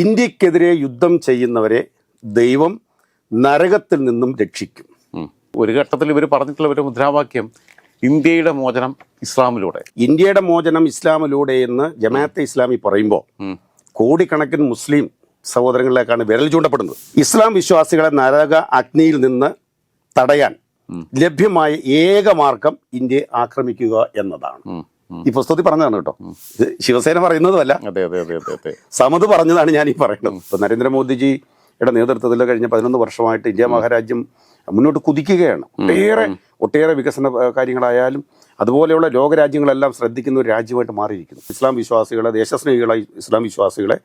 ഇന്ത്യക്കെതിരെ യുദ്ധം ചെയ്യുന്നവരെ ദൈവം നരകത്തിൽ നിന്നും രക്ഷിക്കും. ഒരു ഘട്ടത്തിൽ ഇവർ പറഞ്ഞിട്ടുള്ള ഒരു മുദ്രാവാക്യം ഇന്ത്യയുടെ മോചനം ഇസ്ലാമിലൂടെ. ഇന്ത്യയുടെ മോചനം ഇസ്ലാമിലൂടെ എന്ന് ജമാഅത്തെ ഇസ്ലാമി പറയുമ്പോൾ കോടിക്കണക്കിന് മുസ്ലിം സഹോദരങ്ങളിലേക്കാണ് വിരൽ ചൂണ്ടപ്പെടുന്നത്. ഇസ്ലാം വിശ്വാസികളെ നരക അഗ്നിയിൽ നിന്ന് തടയാൻ ലഭ്യമായ ഏക മാർഗം ഇന്ത്യയെ ആക്രമിക്കുക എന്നതാണ്. ഈ പുസ്തകത്തിൽ പറഞ്ഞതാണ് കേട്ടോ, ഇത് ശിവസേന പറയുന്നതുമല്ല, സമത് പറഞ്ഞതാണ് ഞാൻ ഈ പറയുന്നത്. ഇപ്പൊ നരേന്ദ്രമോദിജിയുടെ നേതൃത്വത്തിൽ കഴിഞ്ഞ 11 വർഷമായിട്ട് ഇന്ത്യ മഹാരാജ്യം മുന്നോട്ട് കുതിക്കുകയാണ്. ഒട്ടേറെ വികസന കാര്യങ്ങളായാലും അതുപോലെയുള്ള ലോകരാജ്യങ്ങളെല്ലാം ശ്രദ്ധിക്കുന്ന ഒരു രാജ്യമായിട്ട് മാറിയിരിക്കുന്നു. ഇസ്ലാം വിശ്വാസികളെ, ദേശസ്നേഹികളായി ഇസ്ലാം വിശ്വാസികളെ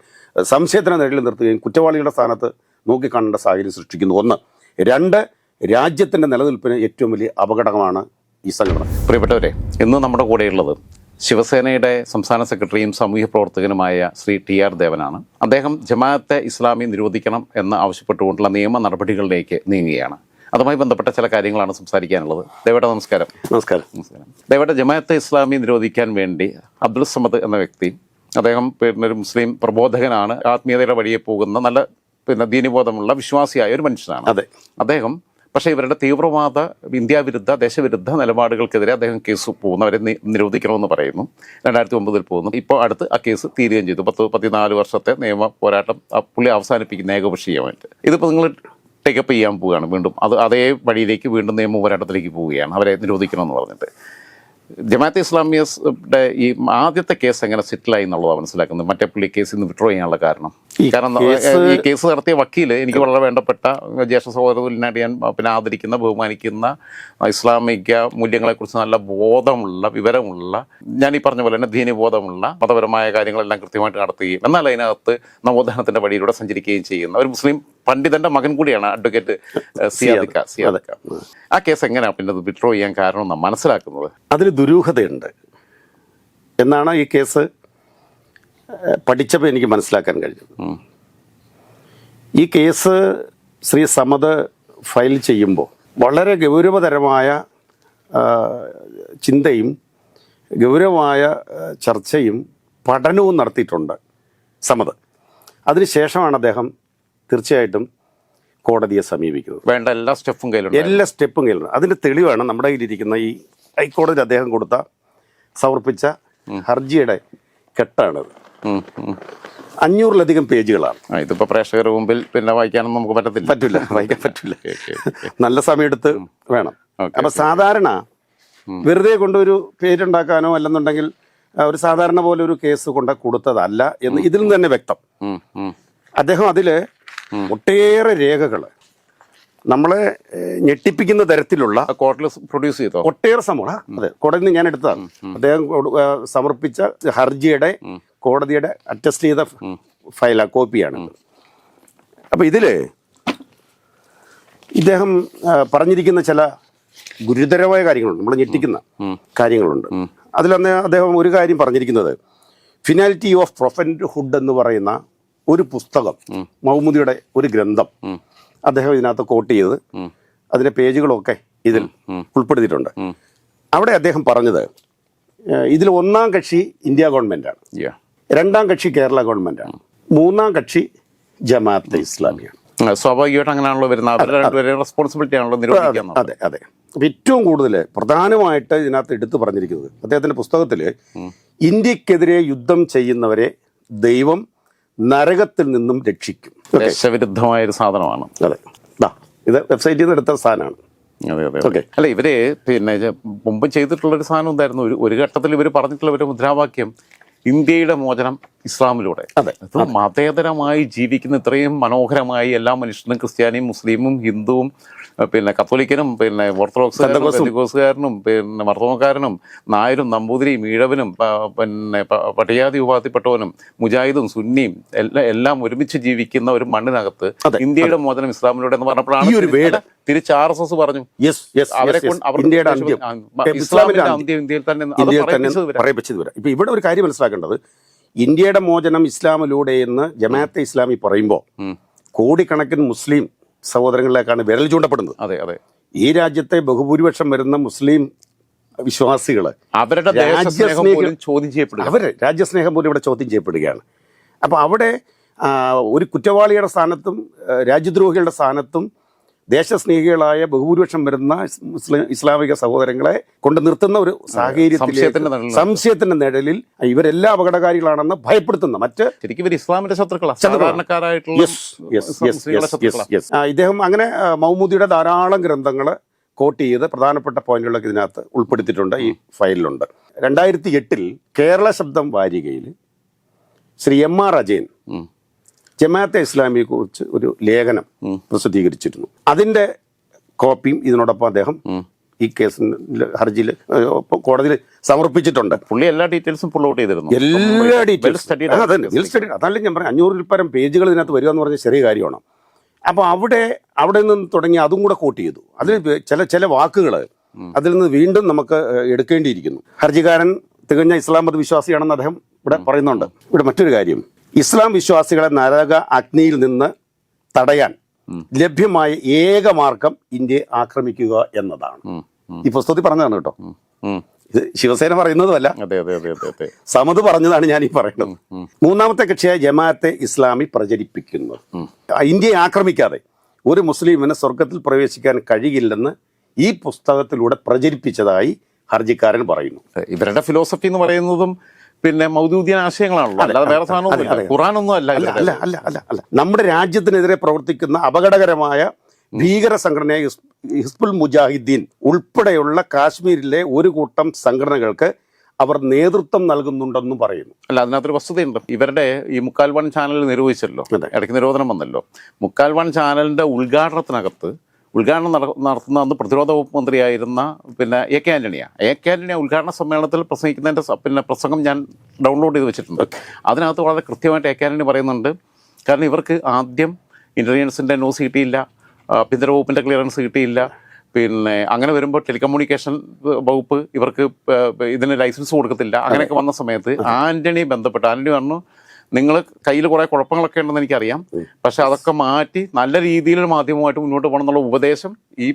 സംശയത്തിന് നിഴലിൽ നിർത്തുകയും കുറ്റവാളികളുടെ സ്ഥാനത്ത് നോക്കിക്കാണേണ്ട സാഹചര്യം സൃഷ്ടിക്കുന്നു. 1. 2. രാജ്യത്തിൻ്റെ നിലനിൽപ്പിന് ഏറ്റവും വലിയ അപകടമാണ് ഈ സംഘടന. പ്രിയപ്പെട്ടവരെ, ഇന്ന് നമ്മുടെ കൂടെയുള്ളത് ശിവസേനയുടെ സംസ്ഥാന സെക്രട്ടറിയും സാമൂഹ്യ പ്രവർത്തകനുമായ ശ്രീ TR ദേവനാണ്. അദ്ദേഹം ജമാഅത്തെ ഇസ്ലാമി നിരോധിക്കണം എന്ന് ആവശ്യപ്പെട്ടുകൊണ്ടുള്ള നിയമ നടപടികളിലേക്ക് നീങ്ങുകയാണ്. അതുമായി ബന്ധപ്പെട്ട ചില കാര്യങ്ങളാണ് സംസാരിക്കാനുള്ളത്. ദേവേട്ട നമസ്കാരം. നമസ്കാരം. ദേവേട്ട, ജമാഅത്തെ ഇസ്ലാമി നിരോധിക്കാൻ വേണ്ടി അബ്ദുൾ സമദ് എന്ന വ്യക്തി, അദ്ദേഹം ഒരു മുസ്ലിം പ്രബോധകനാണ്, ആത്മീയതയുടെ വഴിയെ പോകുന്ന നല്ല ദീനബോധമുള്ള വിശ്വാസിയായ ഒരു മനുഷ്യനാണ്. അതെ. അദ്ദേഹം പക്ഷേ ഇവരുടെ തീവ്രവാദ ഇന്ത്യാവിരുദ്ധ ദേശവിരുദ്ധ നിലപാടുകൾക്കെതിരെ അദ്ദേഹം കേസ് പോകുന്നു, അവരെ നിരോധിക്കണമെന്ന് പറയുന്നു. 2009 പോകുന്നു. ഇപ്പോൾ അടുത്ത് ആ കേസ് തീരുകയും ചെയ്തു. 14 വർഷത്തെ നിയമ പോരാട്ടം പുള്ളി അവസാനിപ്പിക്കുന്ന ഏകപക്ഷീയമായിട്ട്. ഇതിപ്പോൾ നിങ്ങൾ ടേക്കപ്പ് ചെയ്യാൻ പോവുകയാണ് വീണ്ടും. അതേ വഴിയിലേക്ക് വീണ്ടും നിയമ പോരാട്ടത്തിലേക്ക് പോവുകയാണ്, അവരെ നിരോധിക്കണമെന്ന് പറഞ്ഞിട്ട്. ജമാഅത്തെ ഇസ്ലാമിയുടെ ഈ ആദ്യത്തെ കേസ് എങ്ങനെ സെറ്റിലായി എന്നുള്ളതാണ് മനസ്സിലാക്കുന്നത്. മറ്റേ പുള്ളി കേസിൽ നിന്ന് വിഡ്രോ ചെയ്യാനുള്ള കാരണം ഈ കേസ് നടത്തിയ വക്കീല് എനിക്ക് വളരെ വേണ്ടപ്പെട്ട ജ്യേഷ്ഠ സഹോദരനായിട്ട് ഞാൻ ആദരിക്കുന്ന, ബഹുമാനിക്കുന്ന, ഇസ്ലാമിക മൂല്യങ്ങളെക്കുറിച്ച് നല്ല ബോധമുള്ള, വിവരമുള്ള, ഞാൻ ഈ പറഞ്ഞ പോലെ തന്നെ ദീനബോധമുള്ള, മതപരമായ കാര്യങ്ങളെല്ലാം കൃത്യമായിട്ട് നടത്തുകയും എന്നാൽ അതിനകത്ത് നവോത്ഥാനത്തിന്റെ വഴിയിലൂടെ സഞ്ചരിക്കുകയും ചെയ്യുന്ന ഒരു മുസ്ലിം പണ്ഡിതന്റെ മകൻ കൂടിയാണ് അഡ്വക്കേറ്റ് സിയാദിക്ക. ആ കേസ് എങ്ങനെയാണ് പിന്നെ വിഡ്രോ ചെയ്യാൻ കാരണം എന്നാണ് മനസ്സിലാക്കുന്നത്? അതിൽ ദുരൂഹതയുണ്ട് എന്നാണ് ഈ കേസ് പഠിച്ചപ്പോൾ എനിക്ക് മനസ്സിലാക്കാൻ കഴിഞ്ഞത്. ഈ കേസ് ശ്രീ സമദ് ഫയൽ ചെയ്യുമ്പോൾ വളരെ ഗൗരവതരമായ ചിന്തയും ഗൗരവമായ ചർച്ചയും പഠനവും നടത്തിയിട്ടുണ്ട് സമദ്. അതിനുശേഷമാണ് അദ്ദേഹം തീർച്ചയായിട്ടും കോടതിയെ സമീപിക്കുന്നത്. വേണ്ട എല്ലാ സ്റ്റെപ്പും കയ്യിലുണ്ട്. അതിൻ്റെ തെളിവാണ് നമ്മുടെ കയ്യിലിരിക്കുന്ന ഈ ഹൈക്കോടതിയിൽ അദ്ദേഹം സമർപ്പിച്ച ഹർജിയുടെ കെട്ടാണത്. 500-ലധികം പേജുകളാണ്. ഇതിപ്പോൾ പ്രേക്ഷകരുടെ മുമ്പിൽ പിന്നെ വായിക്കാനൊന്നും നമുക്ക് വായിക്കാൻ പറ്റില്ല. നല്ല സമയമെടുത്ത് വേണം. അപ്പം സാധാരണ വെറുതെ കൊണ്ടൊരു പേരുണ്ടാക്കാനോ അല്ലെന്നുണ്ടെങ്കിൽ ഒരു സാധാരണ പോലെ ഒരു കേസ് കൊടുത്തതല്ല എന്ന് ഇതിൽ നിന്ന് തന്നെ വ്യക്തം. അദ്ദേഹം അതിൽ ഒട്ടേറെ രേഖകൾ നമ്മളെ ഞെട്ടിപ്പിക്കുന്ന തരത്തിലുള്ള കോടതിയിൽ പ്രൊഡ്യൂസ് ചെയ്തോ ഒട്ടേറെ സംഭവം. അതെ, കോടതിയിൽ നിന്ന് ഞാൻ എടുത്തതാണ്. അദ്ദേഹം സമർപ്പിച്ച ഹർജിയുടെ കോടതിയുടെ അറ്റസ്റ്റ് ചെയ്ത കോപ്പിയാണ്. അപ്പം ഇതിൽ ഇദ്ദേഹം പറഞ്ഞിരിക്കുന്ന ചില ഗുരുതരമായ കാര്യങ്ങളുണ്ട്, നമ്മളെ ഞെട്ടിക്കുന്ന കാര്യങ്ങളുണ്ട്. അതിലന്ന് അദ്ദേഹം ഒരു കാര്യം പറഞ്ഞിരിക്കുന്നത്, ഫിനാലിറ്റി ഓഫ് പ്രൊഫൻഹുഡ് എന്ന് പറയുന്ന ഒരു പുസ്തകം, മഹ്മൂദിയുടെ ഒരു ഗ്രന്ഥം അദ്ദേഹം ഇതിനകത്ത് കോട്ട് ചെയ്ത് അതിൻ്റെ പേജുകളൊക്കെ ഇതിൽ ഉൾപ്പെടുത്തിയിട്ടുണ്ട്. അവിടെ അദ്ദേഹം പറഞ്ഞത്, ഇതിൽ 1-ാം കക്ഷി ഇന്ത്യ ഗവൺമെൻറ്റാണ്, 2-ാം കക്ഷി കേരള ഗവൺമെൻറ്റാണ്, 3-ാം കക്ഷി ജമാഅത്തെ ഇസ്ലാമിയാണ്. സ്വാഭാവികമായിട്ട് അങ്ങനെയാണല്ലോ വരുന്നത്, റെസ്പോൺസിബിലിറ്റി ആണല്ലോ. അതെ. അപ്പം ഏറ്റവും കൂടുതൽ പ്രധാനമായിട്ട് ഇതിനകത്ത് എടുത്തു പറഞ്ഞിരിക്കുന്നത് അദ്ദേഹത്തിൻ്റെ പുസ്തകത്തിൽ, ഇന്ത്യക്കെതിരെ യുദ്ധം ചെയ്യുന്നവരെ ദൈവം നരകത്തിൽ നിന്നും രക്ഷിക്കും. ദേശവിരുദ്ധമായൊരു സാധനമാണ്. അതെ, ഇത് വെബ്സൈറ്റിൽ നിന്ന് എടുത്ത സാധനമാണ്. അല്ല, ഇവര് പിന്നെ മുമ്പ് ചെയ്തിട്ടുള്ളൊരു സാധനം എന്തായിരുന്നു, ഒരു ഘട്ടത്തിൽ ഇവർ പറഞ്ഞിട്ടുള്ള ഒരു മുദ്രാവാക്യം ഇന്ത്യയുടെ മോചനം ഇസ്ലാമിലൂടെ. അതെ, മതേതരമായി ജീവിക്കുന്ന ഇത്രയും മനോഹരമായി എല്ലാ മനുഷ്യനും, ക്രിസ്ത്യാനിയും മുസ്ലിമും ഹിന്ദുവും പിന്നെ കത്തോലിക്കനും പിന്നെ ഓർത്തഡോക്സുകാരനും പിന്നെ മർത്തോമക്കാരനും നായരും നമ്പൂതിരിയും ഈഴവനും പിന്നെ പട്ടികജാതി വിഭാഗത്തിൽപ്പെട്ടവനും മുജാഹിദും സുന്നിയും എല്ലാം ഒരുമിച്ച് ജീവിക്കുന്ന ഒരു മണ്ണിനകത്ത് ഇന്ത്യയുടെ മോചനം ഇസ്ലാമിലൂടെ എന്ന് പറഞ്ഞപ്പോഴാണ് തിരിച്ച് RSS പറഞ്ഞു അവരെ ഇസ്ലാമിന്റെ അന്ത്യം ഇന്ത്യയിൽ തന്നെ പറയിപ്പിച്ചത് വരാം. ഇപ്പൊ ഇവിടെ ഒരു കാര്യം മനസ്സിലാക്കേണ്ടത്, ഇന്ത്യയുടെ മോചനം ഇസ്ലാമിലൂടെ എന്ന് ജമാഅത്തെ ഇസ്ലാമി പറയുമ്പോൾ കോടിക്കണക്കിന് മുസ്ലിം സഹോദരങ്ങളിലേക്കാണ് വിരൽ ചൂണ്ടപ്പെടുന്നത്. അതെ. ഈ രാജ്യത്തെ ബഹുഭൂരിപക്ഷം വരുന്ന മുസ്ലിം വിശ്വാസികൾ അവരുടെ രാജ്യസ്നേഹം പോലും ഇവിടെ ചോദ്യം ചെയ്യപ്പെടുകയാണ്. അപ്പോൾ അവിടെ ഒരു കുറ്റവാളിയുടെ സ്ഥാനത്തും രാജ്യദ്രോഹികളുടെ സ്ഥാനത്തും ദേശസ്നേഹികളായ ബഹുഭൂരിപക്ഷം വരുന്ന ഇസ്ലാമിക സഹോദരങ്ങളെ കൊണ്ട് നിർത്തുന്ന ഒരു സാഹചര്യത്തിൽ സംശയത്തിന്റെ നിഴലിൽ ഇവരെല്ലാം അപകടകാരികളാണെന്ന് ഭയപ്പെടുത്തുന്ന മറ്റ് ശരിക്കും ഇവർ ഇസ്ലാമിന്റെ ശത്രുക്കളാണ്. ഇദ്ദേഹം അങ്ങനെ മൗമൂദിയുടെ ധാരാളം ഗ്രന്ഥങ്ങൾ കോട്ട് ചെയ്ത് പ്രധാനപ്പെട്ട പോയിന്റുകളൊക്കെ ഇതിനകത്ത് ഉൾപ്പെടുത്തിയിട്ടുണ്ട്, ഈ ഫയലിലുണ്ട്. 2008 കേരള ശബ്ദം വാരികയിൽ ശ്രീ M.R. അജയൻ ജമാഅത്തെ ഇസ്ലാമിയെ കുറിച്ച് ഒരു ലേഖനം പ്രസിദ്ധീകരിച്ചിരുന്നു. അതിന്റെ കോപ്പിയും ഇതിനോടൊപ്പം അദ്ദേഹം ഈ കേസിൽ ഹർജിയിൽ കോടതിയിൽ സമർപ്പിച്ചിട്ടുണ്ട്. പുള്ളി എല്ലാ ഡീറ്റെയിൽസും പുൾ ഔട്ട് ചെയ്തിരുന്നു. എല്ലാ ഡീറ്റെയിൽസും അതല്ല ഞാൻ പറയാം. 500 പരം പേജുകൾ ഇതിനകത്ത് വരിക എന്ന് പറഞ്ഞ ചെറിയ കാര്യമാണ്. അപ്പോൾ അവിടെ നിന്ന് തുടങ്ങി അതും കൂടെ കോട്ട് ചെയ്തു. അതിൽ ചില വാക്കുകൾ അതിൽ നിന്ന് വീണ്ടും നമുക്ക് എടുക്കേണ്ടിയിരിക്കുന്നു. ഹർജിക്കാരൻ തികഞ്ഞ ഇസ്ലാം മത വിശ്വാസിയാണെന്ന് അദ്ദേഹം ഇവിടെ പറയുന്നുണ്ട്. ഇവിടെ മറ്റൊരു കാര്യം, ഇസ്ലാം വിശ്വാസികളെ നരക അഗ്നിയിൽ നിന്ന് തടയാൻ ലഭ്യമായ ഏക മാർഗം ഇന്ത്യയെ ആക്രമിക്കുക എന്നതാണ്. ഈ പുസ്തകത്തിൽ പറഞ്ഞതാണ് കേട്ടോ, ഇത് ശിവസേന പറയുന്നതുമല്ല, സമദ് പറഞ്ഞതാണ് ഞാൻ ഈ പറയുന്നത്. മൂന്നാമത്തെ കക്ഷിയായ ജമാഅത്തെ ഇസ്ലാമി പ്രചരിപ്പിക്കുന്നത് ഇന്ത്യയെ ആക്രമിക്കാതെ ഒരു മുസ്ലിമിന് സ്വർഗത്തിൽ പ്രവേശിക്കാൻ കഴിയില്ലെന്ന് ഈ പുസ്തകത്തിലൂടെ പ്രചരിപ്പിച്ചതായി ഹർജിക്കാരൻ പറയുന്നു. ഇവരുടെ ഫിലോസഫി എന്ന് പറയുന്നതും പിന്നെ മൗദൂദിയൻ ആശയങ്ങളാണല്ലോ, അല്ലാതെ വേറെ സാധനമൊന്നും ഖുറാനൊന്നും അല്ല. അല്ല നമ്മുടെ രാജ്യത്തിനെതിരെ പ്രവർത്തിക്കുന്ന അപകടകരമായ ഭീകര സംഘടനയായ ഹിസ്ബുൽ മുജാഹിദ്ദീൻ ഉൾപ്പെടെയുള്ള കാശ്മീരിലെ ഒരു കൂട്ടം സംഘടനകൾക്ക് അവർ നേതൃത്വം നൽകുന്നുണ്ടെന്നും പറയുന്നു. അല്ല, അതിനകത്തൊരു വസ്തുതയുണ്ട്. ഇവരുടെ ഈ മുക്കാൽ വൺ ചാനൽ നിരോധിച്ചല്ലോ, ഇടയ്ക്ക് നിരോധനം വന്നല്ലോ. മുക്കാൽ വൺ ചാനലിന്റെ ഉദ്ഘാടനം നടത്തുന്ന അന്ന് പ്രതിരോധ വകുപ്പ് മന്ത്രിയായിരുന്ന പിന്നെ A.K. ആന്റണിയാണ്. ഉദ്ഘാടന സമ്മേളനത്തിൽ പ്രസംഗിക്കുന്നതിൻ്റെ പ്രസംഗം ഞാൻ ഡൗൺലോഡ് ചെയ്ത് വെച്ചിട്ടുണ്ട്. അതിനകത്ത് വളരെ കൃത്യമായിട്ട് A.K. ആന്റണി പറയുന്നുണ്ട്. കാരണം ഇവർക്ക് ആദ്യം ഇൻ്റലിജൻസിൻ്റെ നോസ് കിട്ടിയില്ല, ആഭ്യന്തര വകുപ്പിൻ്റെ ക്ലിയറൻസ് കിട്ടിയില്ല. പിന്നെ അങ്ങനെ വരുമ്പോൾ ടെലികമ്മ്യൂണിക്കേഷൻ വകുപ്പ് ഇവർക്ക് ഇതിന് ലൈസൻസ് കൊടുക്കത്തില്ല. അങ്ങനെയൊക്കെ വന്ന സമയത്ത് ആന്റണി പറഞ്ഞു, നിങ്ങൾ കയ്യിൽ കുറേ കുഴപ്പങ്ങളൊക്കെ ഉണ്ടെന്ന് എനിക്കറിയാം, പക്ഷെ അതൊക്കെ മാറ്റി നല്ല രീതിയിൽ മാധ്യമമായിട്ട് മുന്നോട്ട് പോകണം എന്നുള്ള ഉപദേശം ഈ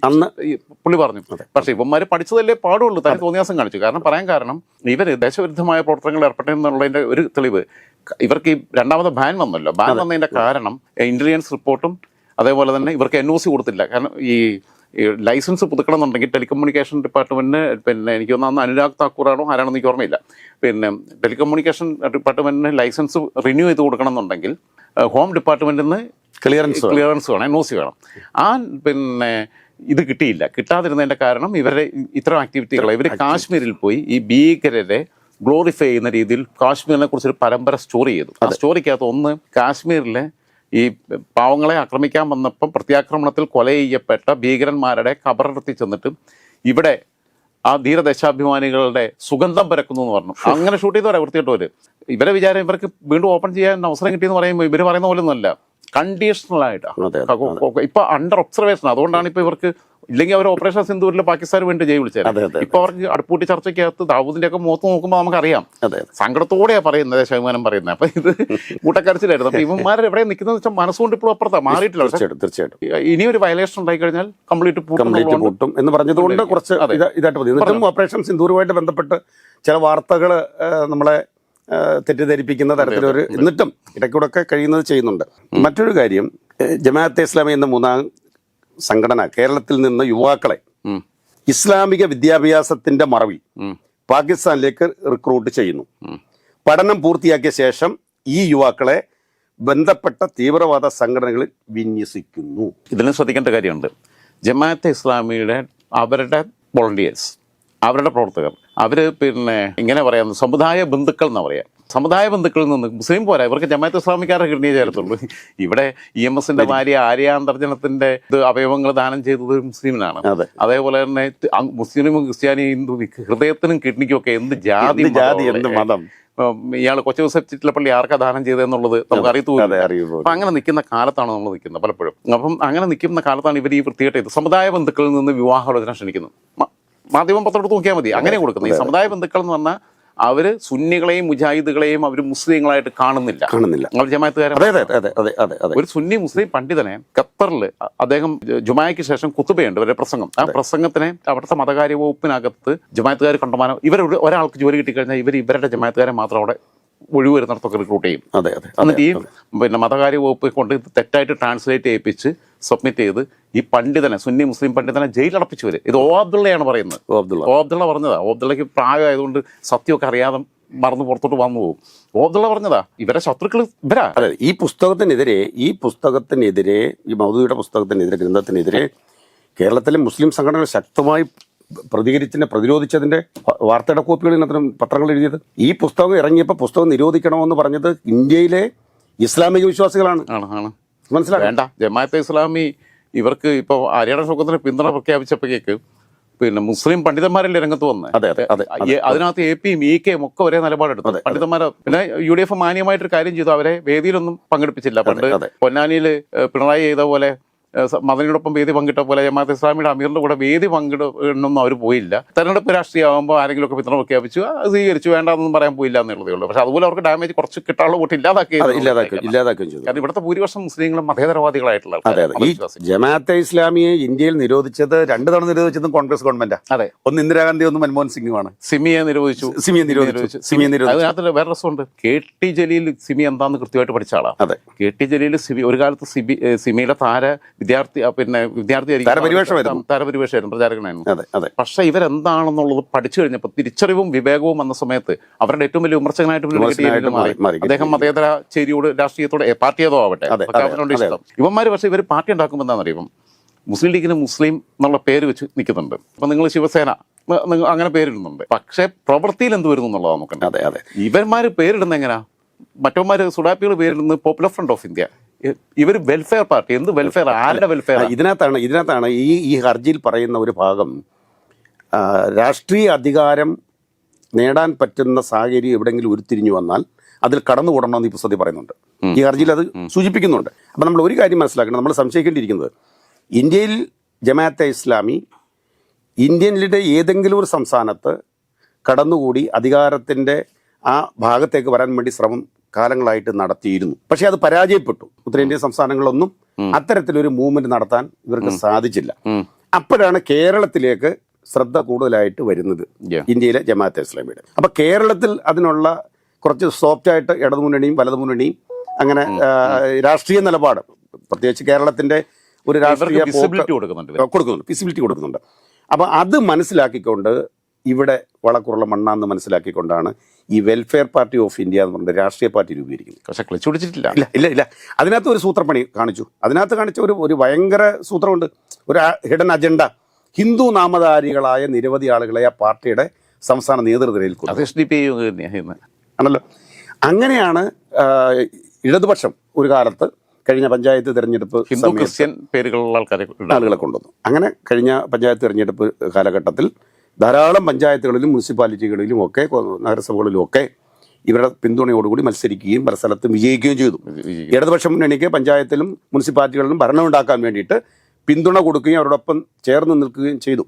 പുള്ളി പറഞ്ഞു. പക്ഷേ ഇവന്മാർ പഠിച്ചതല്ലേ പാടുള്ളൂ, തന്നെ തോന്നിയാസം കാണിച്ചു. കാരണം ഇവർ ദേശവിരുദ്ധമായ പ്രവർത്തനങ്ങളിൽ ഏർപ്പെട്ടെന്നുള്ളതിൻ്റെ ഒരു തെളിവ് ഇവർക്ക് ഈ രണ്ടാമത്തെ ബാൻ വന്നല്ലോ. ബാൻ വന്നതിൻ്റെ കാരണം ഇൻ്റലിജൻസ് റിപ്പോർട്ടും അതേപോലെ തന്നെ ഇവർക്ക് NOC കൊടുത്തില്ല. കാരണം ഈ ലൈസൻസ് പുതുക്കണം എന്നുണ്ടെങ്കിൽ ടെലികമ്മ്യൂണിക്കേഷൻ ഡിപ്പാർട്ട്മെൻറ്റിന് പിന്നെ എനിക്ക് തോന്നുന്നു അനുരാഗ് താക്കൂറാണോ ആരാണെന്ന് എനിക്ക് ഓർമ്മയില്ല, പിന്നെ ടെലികമ്മ്യൂണിക്കേഷൻ ഡിപ്പാർട്ട്മെൻറ്റിന് ലൈസൻസ് റിന്യൂ ചെയ്ത് കൊടുക്കണം എന്നുണ്ടെങ്കിൽ ഹോം ഡിപ്പാർട്ട്മെൻറ്റിൽ നിന്ന് ക്ലിയറൻസ് വേണം, NOC വേണം. പിന്നെ ഇത് കിട്ടാതിരുന്നതിൻ്റെ കാരണം ഇവരുടെ ഇത്തരം ആക്ടിവിറ്റികൾ ഇവർ കാശ്മീരിൽ പോയി ഈ ഭീകരരെ ഗ്ലോറിഫൈ ചെയ്യുന്ന രീതിയിൽ കാശ്മീരിനെ കുറിച്ചൊരു പരമ്പര സ്റ്റോറി ചെയ്തു. ആ സ്റ്റോറിക്കകത്ത് ഒന്ന് കാശ്മീരിലെ ഈ പാവങ്ങളെ ആക്രമിക്കാൻ വന്നപ്പം പ്രത്യാക്രമണത്തിൽ കൊല ചെയ്യപ്പെട്ട ഭീകരന്മാരുടെ ഖബറടത്തി ചെന്നിട്ട് ഇവിടെ ആ ധീരദേശാഭിമാനികളുടെ സുഗന്ധം പരക്കുന്നു എന്ന് പറഞ്ഞു. അങ്ങനെ ഷൂട്ട് ചെയ്തവരാ വൃത്തിയിട്ടവര്. ഇവരെ വിചാരം ഇവർക്ക് വീണ്ടും ഓപ്പൺ ചെയ്യാൻ അവസരം കിട്ടിയെന്ന് പറയുമ്പോൾ ഇവർ പറയുന്ന പോലെ ഒന്നുമല്ല, കണ്ടീഷണലായിട്ടാണ്. ഇപ്പൊ അണ്ടർ ഒബ്സർവേഷൻ. അതുകൊണ്ടാണ് ഇപ്പൊ ഇവർക്ക് ഇല്ലെങ്കിൽ അവർ ഓപ്പറേഷൻ സിന്ദൂരിൽ പാകിസ്ഥാൻ വേണ്ടി ജയ് വിളിച്ചത്. ഇപ്പൊ അവർക്ക് അടുപ്പൂട്ടി ചർച്ചയ്ക്കകത്ത് ദാവൂദിന്റെ ഒക്കെ മുഖത്ത് നോക്കുമ്പോൾ നമുക്കറിയാം സങ്കടത്തോടെയാ പറയുന്നത്, ദേശാഭിമാനം പറയുന്നത്. അപ്പൊ ഇത് കൂട്ടക്കരച്ചിലായിരുന്നു. അപ്പൊ ഇവന്മാർ എവിടെ നിൽക്കുന്നത് വെച്ചാൽ മനസ്സുകൊണ്ട് ഇപ്പോഴും അപ്പുറത്താ മാറിയിട്ടില്ല. തീർച്ചയായിട്ടും ഇനിയൊരു വയലേഷൻ ഉണ്ടായി കഴിഞ്ഞാൽ കംപ്ലീറ്റ് പൂട്ടും എന്ന് പറഞ്ഞതുകൊണ്ട് കുറച്ച് ഇതായിട്ട് മതി. എന്നിട്ടും ഓപ്പറേഷൻ സിന്ദൂറുമായിട്ട് ബന്ധപ്പെട്ട് ചില വാർത്തകൾ നമ്മളെ തെറ്റിദ്ധരിപ്പിക്കുന്ന തരത്തിലൊരു എന്നിട്ടും ഇടയ്ക്കൂടൊക്കെ കഴിയുന്നത് ചെയ്യുന്നുണ്ട്. മറ്റൊരു കാര്യം, ജമാഅത്തെ ഇസ്ലാമി എന്ന മൂന്നാം സംഘടന കേരളത്തിൽ നിന്ന് യുവാക്കളെ ഇസ്ലാമിക വിദ്യാഭ്യാസത്തിന്റെ മറവിൽ പാകിസ്ഥാനിലേക്ക് റിക്രൂട്ട് ചെയ്യുന്നു. പഠനം പൂർത്തിയാക്കിയ ശേഷം ഈ യുവാക്കളെ ബന്ധപ്പെട്ട തീവ്രവാദ സംഘടനകളിൽ വിന്യസിക്കുന്നു. ഇതിലും ശ്രദ്ധിക്കേണ്ട കാര്യമുണ്ട്. ജമാഅത്തെ ഇസ്ലാമിയുടെ അവരുടെ വോളണ്ടിയേഴ്സ്, അവരുടെ പ്രവർത്തകർ, അവർ പിന്നെ ഇങ്ങനെ പറയാം സമുദായ ബന്ധുക്കൾ എന്നാ പറയാം. സമുദായ ബന്ധുക്കളിൽ നിന്ന് മുസ്ലിം പോരാ, ഇവർക്ക് ജമാഅത്ത് ഇസ്ലാമിക്കാരെ കിട്ടിയേ ചേർത്തുള്ളൂ. ഇവിടെ EMSന്റെ ഭാര്യ ആര്യാന്തർജനത്തിന്റെ അവയവങ്ങൾ ദാനം ചെയ്തത് മുസ്ലിമിനാണ്. അതേപോലെ തന്നെ മുസ്ലിമും ക്രിസ്ത്യാനിയും ഹിന്ദു ഹൃദയത്തിനും കിഡ്നിക്കും ഒക്കെ എന്ത് ജാതി എന്ത് മതം. ഇയാൾ കൊച്ചു യൂസഫ് ചിറ്റിലപ്പള്ളി ആർക്കാ ദാനം ചെയ്തതെന്നുള്ളത് നമുക്ക് അറിയത്തുമില്ല. അപ്പം അങ്ങനെ നിൽക്കുന്ന കാലത്താണ് നമ്മൾ നിൽക്കുന്നത് പലപ്പോഴും. അപ്പം അങ്ങനെ നിൽക്കുന്ന കാലത്താണ് ഇവർ ഈ വൃത്തികെട്ട ഇത് സമുദായ ബന്ധുക്കളിൽ നിന്ന് വിവാഹാലോചന ക്ഷണിക്കുന്നത്. മാധ്യമം പത്രത്തോട് നോക്കിയാൽ മതി, അങ്ങനെ കൊടുക്കുന്നത്. ഈ സമുദായ ബന്ധുക്കൾ എന്ന് പറഞ്ഞാൽ അവര് സുന്നികളെയും മുജാഹിദുകളെയും അവർ മുസ്ലിങ്ങളായിട്ട് കാണുന്നില്ല. അവർ ജമാഅത്തുകാരൻ. ഒരു സുന്നി മുസ്ലിം പണ്ഡിതനെ ഖത്തറിൽ അദ്ദേഹം ജുമായയ്ക്ക് ശേഷം കുത്തുബയുണ്ട് ഇവരുടെ പ്രസംഗം. ആ പ്രസംഗത്തിനെ അവിടുത്തെ മതകാര്യ വകുപ്പിനകത്ത് ജമാഅത്തുകാർ കണ്ടമാനം. ഒരാൾക്ക് ജോലി കിട്ടിക്കഴിഞ്ഞാൽ ഇവരുടെ ജമാഅത്തുകാരെ മാത്രം അവിടെ ഒഴിവ് വരുന്നിടത്തൊക്കെ റിക്രൂട്ട് ചെയ്യും. അതെ അതെ എന്നിട്ട് ഈ പിന്നെ മതകാര്യ വകുപ്പ് കൊണ്ട് ഇത് തെറ്റായിട്ട് ട്രാൻസ്ലേറ്റ് ചെയ്യിപ്പിച്ച് സബ്മിറ്റ് ചെയ്ത് ഈ പണ്ഡിതനെ, സുന്നി മുസ്ലിം പണ്ഡിതനെ ജയിലടപ്പിച്ചു വരെ. ഇത് ഓ അബ്ദുള്ളയാണ് പറയുന്നത്. ഓ അബ്ദുള്ള പറഞ്ഞതാ. ഓ അബ്ദുള്ളയ്ക്ക് പ്രായമായതുകൊണ്ട് സത്യമൊക്കെ അറിയാതെ മറന്ന് പുറത്തോട്ട് വന്നു പോകും. ഓ അബ്ദുള്ള പറഞ്ഞതാ. ഇവരെ ശത്രുക്കൾ ഇവരാ. അതെ, ഈ പുസ്തകത്തിനെതിരെ ഈ മൗദൂദിയുടെ പുസ്തകത്തിനെതിരെ, ഗ്രന്ഥത്തിനെതിരെ കേരളത്തിലെ മുസ്ലിം സംഘടനകൾ ശക്തമായി പ്രതിരോധിച്ചതിന്റെ വാർത്തയുടെ കോപ്പികൾ ഇന്നത്തെ പത്രങ്ങൾ എഴുതിയത്. ഈ പുസ്തകം ഇറങ്ങിയപ്പോൾ പുസ്തകം നിരോധിക്കണമെന്ന് പറഞ്ഞത് ഇന്ത്യയിലെ ഇസ്ലാമിക വിശ്വാസികളാണ്. മനസ്സിലായി? വേണ്ട, ജമാഅത്തെ ഇസ്ലാമി ഇവർക്ക് ഇപ്പോൾ ആര്യാടൻ ഷൗക്കത്തിന് പിന്തുണ പ്രഖ്യാപിച്ചപ്പോഴേക്ക് പിന്നെ മുസ്ലിം പണ്ഡിതന്മാരല്ലേ രംഗത്ത് വന്നത്. അതെ അതെ അതെ. അതിനകത്ത് എപിയും ഇകെയും ഒക്കെ ഒരേ നിലപാടെടുത്തു. പണ്ഡിതന്മാരെ പിന്നെ UDF മാന്യമായിട്ടൊരു കാര്യം ചെയ്തു. അവരെ വേദിയിലൊന്നും പങ്കെടുപ്പിച്ചില്ല. പണ്ട് പൊന്നാനിയിൽ പിണറായി ചെയ്ത പോലെ, മദനിയോടൊപ്പം വേദി പങ്കിട്ട പോലെ ജമാഅത്തെ ഇസ്ലാമിയുടെ അമീറിന്റെ കൂടെ വേദി പങ്കിടണമെന്നും അവർ പോയില്ല. തെരഞ്ഞെടുപ്പ് രാഷ്ട്രീയമാകുമ്പോൾ ആരെങ്കിലും ഒക്കെ പിന്തുണ പ്രഖ്യാപിച്ചു, അത് സ്വീകരിച്ചു, വേണ്ടെന്നൊന്നും പറയാൻ പോയില്ല എന്നുള്ളതേ ഉള്ളൂ. പക്ഷെ അതുപോലെ അവർക്ക് ഡാമേജ് കുറച്ച് കിട്ടാനുള്ള വോട്ട് ഇല്ലാതാക്കുകയും ചെയ്തു. കാരണം ഇവിടുത്തെ ഭൂരിപക്ഷം മുസ്ലിങ്ങളും മതേതരവാദികളായിട്ടുള്ള. ഈ ജമാഅത്തെ ഇസ്ലാമിയെ ഇന്ത്യയിൽ നിരോധിച്ചത് 2 തവണ നിരോധിച്ചതും കോൺഗ്രസ് ഗവൺമെന്റാ. അതെ, ഒന്ന് ഇന്ദിരാഗാന്ധി, ഒന്ന് മൻമോഹൻ സിംഗുമാണ്. സിമിയെ നിരോധിച്ചു. അതിനകത്ത് വേറെ രസമുണ്ട്. KT ജലീൽ സിമി എന്താന്ന് കൃത്യമായിട്ട് പഠിച്ച ആളാണ്. അതെ, KT ജലീൽ ഒരു കാലത്ത് സിമിയുടെ താരപരിവേഷമായിരുന്നു, പ്രചാരകനായിരുന്നു. പക്ഷെ ഇവരെന്താണെന്നുള്ളത് പഠിച്ചു കഴിഞ്ഞപ്പോൾ തിരിച്ചറിവും വിവേകവും വന്ന സമയത്ത് അവരുടെ ഏറ്റവും വലിയ വിമർശകനായിട്ട് മാറി. അദ്ദേഹം മതേതര ചേരിയോട്, രാഷ്ട്രീയത്തോട്, പാർട്ടിയേതോ ആവട്ടെ, ഇഷ്ടം. ഇവന്മാര് പക്ഷെ ഇവർ പാർട്ടി ഉണ്ടാക്കുമ്പോൾ എന്താണെന്നറിയുമ്പം മുസ്ലിം ലീഗിന് മുസ്ലിം എന്നുള്ള പേര് വെച്ച് നിൽക്കുന്നുണ്ട്. അപ്പൊ നിങ്ങൾ ശിവസേന അങ്ങനെ പേരിടുന്നുണ്ട്. പക്ഷെ പ്രവൃത്തിയിൽ എന്ത് വരുന്നു എന്നുള്ളതാണ് നോക്കുന്നത്. ഇവന്മാര് പേരിടുന്ന എങ്ങനെയാ? മറ്റവന്മാര് സുഡാപ്പികൾ പേരിടുന്നത് പോപ്പുലർ ഫ്രണ്ട് ഓഫ് ഇന്ത്യ. ഇവർ വെൽഫെയർ പാർട്ടി. എന്ത് വെൽഫെയർ? ആരുടെ വെൽഫെയർ? ഇതിനകത്താണ് ഈ ഹർജിയിൽ പറയുന്ന ഒരു ഭാഗം, രാഷ്ട്രീയ അധികാരം നേടാൻ പറ്റുന്ന സാഹചര്യം എവിടെയെങ്കിലും ഉരുത്തിരിഞ്ഞു വന്നാൽ അതിൽ കടന്നുകൂടണമെന്ന് ഈ പുസ്തകത്തിൽ പറയുന്നുണ്ട്. ഈ ഹർജിയിൽ അത് സൂചിപ്പിക്കുന്നുണ്ട്. അപ്പം നമ്മൾ ഒരു കാര്യം മനസ്സിലാക്കണം, നമ്മൾ സംശയിക്കേണ്ടിയിരിക്കുന്നത്, ഇന്ത്യയിൽ ജമാഅത്തെ ഇസ്ലാമി ഇന്ത്യയിലെ ഏതെങ്കിലും ഒരു സംസ്ഥാനത്ത് കടന്നുകൂടി അധികാരത്തിൻ്റെ ആ ഭാഗത്തേക്ക് വരാൻ വേണ്ടി ശ്രമം കാലങ്ങളായിട്ട് നടത്തിയിരുന്നു. പക്ഷേ അത് പരാജയപ്പെട്ടു. ഉത്തരേന്ത്യൻ സംസ്ഥാനങ്ങളൊന്നും അത്തരത്തിലൊരു മൂവ്മെന്റ് നടത്താൻ ഇവർക്ക് സാധിച്ചില്ല. അപ്പോഴാണ് കേരളത്തിലേക്ക് ശ്രദ്ധ കൂടുതലായിട്ട് വരുന്നത്, ഇന്ത്യയിലെ ജമാഅത്തെ ഇസ്ലാമിയുടെ. അപ്പൊ കേരളത്തിൽ അതിനുള്ള കുറച്ച് സോഫ്റ്റായിട്ട് ഇടതുമുന്നണിയും വലതുമുന്നണിയും അങ്ങനെ രാഷ്ട്രീയ നിലപാട്, പ്രത്യേകിച്ച് കേരളത്തിന്റെ ഒരു രാഷ്ട്രീയ വിസിബിലിറ്റി കൊടുക്കുന്നുണ്ട്. അപ്പൊ അത് മനസ്സിലാക്കിക്കൊണ്ട്, ഇവിടെ വളക്കുറുള്ള മണ്ണാന്ന് മനസ്സിലാക്കിക്കൊണ്ടാണ് ഈ വെൽഫെയർ പാർട്ടി ഓഫ് ഇന്ത്യ എന്ന് പറഞ്ഞ രാഷ്ട്രീയ പാർട്ടി രൂപീകരിക്കുന്നത്. പക്ഷെ ക്ലിച്ചുപിടിച്ചിട്ടില്ല. ഇല്ല. അതിനകത്ത് ഒരു സൂത്രപ്പണി കാണിച്ചു. അതിനകത്ത് കാണിച്ച ഒരു ഭയങ്കര സൂത്രമുണ്ട്, ഒരു ഹിഡൻ അജണ്ട. ഹിന്ദു നാമധാരികളായ നിരവധി ആളുകളെ ആ പാർട്ടിയുടെ സംസ്ഥാന നേതൃനിരയിൽ ആണല്ലോ. അങ്ങനെയാണ് ഇടതുപക്ഷം ഒരു കാലത്ത് കഴിഞ്ഞ പഞ്ചായത്ത് തെരഞ്ഞെടുപ്പ് ഹിന്ദു ക്രിസ്ത്യൻ പേരുകളുള്ള ആളുകളെ കൊണ്ടുവന്നു. അങ്ങനെ കഴിഞ്ഞ പഞ്ചായത്ത് തെരഞ്ഞെടുപ്പ് കാലഘട്ടത്തിൽ ധാരാളം പഞ്ചായത്തുകളിലും മുനിസിപ്പാലിറ്റികളിലും ഒക്കെ നഗരസഭകളിലും ഒക്കെ ഇവരുടെ പിന്തുണയോടുകൂടി മത്സരിക്കുകയും പല സ്ഥലത്തും വിജയിക്കുകയും ചെയ്തു. ഇടതുപക്ഷ മുന്നണിക്ക് പഞ്ചായത്തിലും മുനിസിപ്പാലിറ്റികളിലും ഭരണമുണ്ടാക്കാൻ വേണ്ടിയിട്ട് പിന്തുണ കൊടുക്കുകയും അവരോടൊപ്പം ചേർന്ന് നിൽക്കുകയും ചെയ്തു.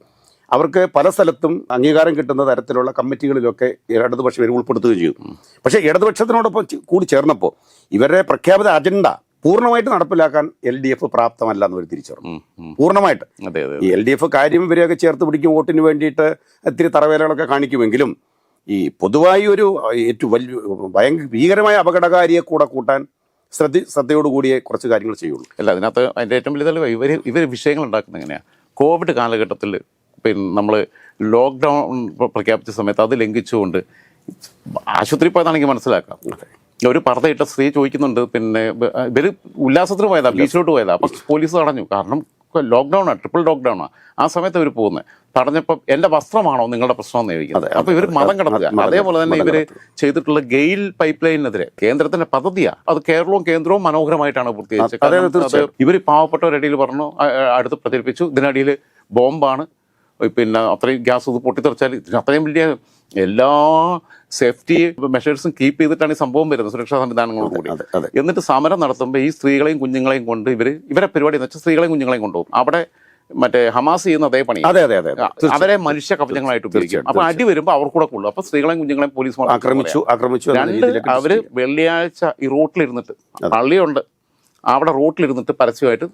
അവർക്ക് പല സ്ഥലത്തും അംഗീകാരം കിട്ടുന്ന തരത്തിലുള്ള കമ്മിറ്റികളിലൊക്കെ ഇടതുപക്ഷം ഇവരെ ഉൾപ്പെടുത്തുകയും ചെയ്തു. പക്ഷേ ഇടതുപക്ഷത്തിനോടൊപ്പം കൂടി ചേർന്നപ്പോൾ ഇവരുടെ പ്രഖ്യാപിത അജണ്ട പൂർണ്ണമായിട്ട് നടപ്പിലാക്കാൻ LDF പ്രാപ്തമല്ല എന്ന് അവർ തിരിച്ചറിഞ്ഞു. പൂർണ്ണമായിട്ട് ഈ LDF കാര്യം ഇവരെയൊക്കെ ചേർത്ത് പിടിക്കും, വോട്ടിന് വേണ്ടിയിട്ട് ഇത്തിരി തറവേലകളൊക്കെ കാണിക്കുമെങ്കിലും ഈ പൊതുവായി ഒരു ഏറ്റവും ഭയങ്കര ഭീകരമായ അപകടകാരിയെ കൂടെ കൂട്ടാൻ ശ്രദ്ധയോടുകൂടിയേ കുറച്ച് കാര്യങ്ങൾ ചെയ്യുള്ളൂ. അല്ല, അതിനകത്ത് അതിൻ്റെ ഏറ്റവും വലിയ തെളിവ് ഇവർ വിഷയങ്ങൾ ഉണ്ടാക്കുന്നത് എങ്ങനെയാണ്? കോവിഡ് കാലഘട്ടത്തിൽ പിന്നെ നമ്മൾ ലോക്ക്ഡൗൺ പ്രഖ്യാപിച്ച സമയത്ത് അത് ലംഘിച്ചുകൊണ്ട് ആശുപത്രി പോയതാണെങ്കിൽ മനസ്സിലാക്കാം. ഒരു പർദ്ദയിട്ട സ്ത്രീ ചോദിക്കുന്നുണ്ട്, പിന്നെ ഇവർ ഉല്ലാസത്തിന് പോയതാ, ബീച്ചിലോട്ട് പോയതാ. അപ്പം പോലീസ് തടഞ്ഞു. കാരണം ലോക്ക്ഡൗണാണ്, ട്രിപ്പിൾ ലോക്ക്ഡൗണാണ്. ആ സമയത്ത് ഇവർ പോകുന്നത്. തടഞ്ഞപ്പം എൻ്റെ വസ്ത്രമാണോ നിങ്ങളുടെ പ്രശ്നം എന്ന് ചോദിക്കുന്നത്. അപ്പോൾ ഇവർ മതം കടത്തുക. അതേപോലെ തന്നെ ഇവർ ചെയ്തിട്ടുള്ള ഗെയിൽ പൈപ്പ് ലൈനിനെതിരെ കേന്ദ്രത്തിന്റെ പദ്ധതിയാണ്. അത് കേന്ദ്രവും മനോഹരമായിട്ടാണ് പൂർത്തീകരിച്ചത്. ഇവർ പാവപ്പെട്ടവരടിയിൽ പറഞ്ഞു, അടുത്ത് പ്രചരിപ്പിച്ചു, ഇതിനടിയിൽ ബോംബാണ്, പിന്നെ അത്രയും ഗ്യാസ് ഇത് പൊട്ടിത്തെറിച്ചാൽ അത്രയും വലിയ എല്ലാ സേഫ്റ്റി മെഷേഴ്സും കീപ്പ് ചെയ്തിട്ടാണ് ഈ സംഭവം വരുന്നത്, സുരക്ഷാ സംവിധാനങ്ങളോട് കൂടി. എന്നിട്ട് സമരം നടത്തുമ്പോൾ ഈ സ്ത്രീകളെയും കുഞ്ഞുങ്ങളെയും കൊണ്ട് ഇവരെ പരിപാടി എന്ന് വെച്ചാൽ സ്ത്രീകളെയും കുഞ്ഞുങ്ങളെയും കൊണ്ടുപോകും. അവിടെ മറ്റേ ഹമാസ് ചെയ്യുന്ന അതേ പണി, അവരെ മനുഷ്യ കവചങ്ങളായിട്ട് ഉപയോഗിക്കും. അപ്പൊ അടി വരുമ്പോൾ അവർ കൂടെ കൊള്ളും. അപ്പൊ സ്ത്രീകളെയും കുഞ്ഞുങ്ങളെയും പോലീസ് ആക്രമിച്ചു. അവര് വെള്ളിയാഴ്ച ഈ റോട്ടിലിരുന്നിട്ട്, പള്ളിയുണ്ട് അവിടെ റോട്ടിലിരുന്നിട്ട് പരസ്യമായിട്ട്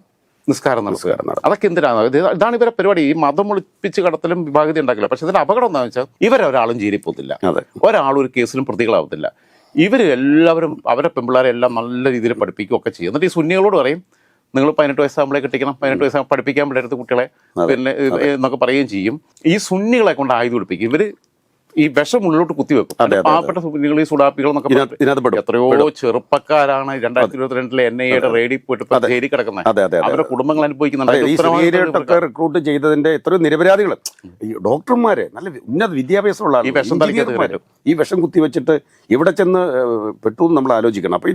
നിസ്കാരം നടത്തുക. അതൊക്കെ എന്തിനാണ്? ഇതാണ് ഇവരെ പരിപാടി. ഈ മതം ഒളിപ്പിച്ച് കടത്തലും വിഭാഗത ഉണ്ടാക്കില്ല. പക്ഷെ ഇതിന്റെ അപകടം എന്താണെന്ന് വെച്ചാൽ ഇവരൊരാളും ജയിലിൽ പോകത്തില്ല, ഒരാളും ഒരു കേസിലും പ്രതികളാവത്തില്ല. ഇവർ എല്ലാവരും അവരെ പെൺപിള്ളേരെ എല്ലാം നല്ല രീതിയിൽ പഠിപ്പിക്കുകയൊക്കെ ചെയ്യും. എന്നിട്ട് ഈ സുന്നികളോട് പറയും നിങ്ങൾ 18 വയസ്സാകുമ്പോഴേ കെട്ടിക്കണം, 18 വയസ്സാകുമ്പോൾ പഠിപ്പിക്കാൻ വിടരുത് കുട്ടികളെ പിന്നെ എന്നൊക്കെ പറയുകയും ചെയ്യും. ഈ സുന്നികളെ കൊണ്ട് ആയുധം പിടിപ്പിക്കും. ഇവർ ഈ വിഷം ഉള്ളിലോട്ട് കുത്തിവെക്കും. പാവപ്പെട്ട സുന്നികൾ, ഈ സുഡാപ്പികൾ എന്നൊക്കെ എത്രയോ ചെറുപ്പക്കാരാണ് 2022 NIA റെയ്ഡിൽ പോയിട്ട് ജയിലിൽ കിടക്കുന്നത്. അവരുടെ കുടുംബങ്ങൾ അനുഭവിക്കുന്നുണ്ട്. റിക്രൂട്ട് ചെയ്തതിന്റെ എത്രയോ നിരപരാധികൾ, ഈ ഡോക്ടർമാര്, നല്ല ഉന്നത വിദ്യാഭ്യാസമുള്ള ഈ വിഷം തലയ്ക്കകത്ത് ഈ വിഷം കുത്തിവെച്ചിട്ട് ഇവിടെ ചെന്ന് പെട്ടു എന്ന് നമ്മൾ ആലോചിക്കണം. അപ്പൊ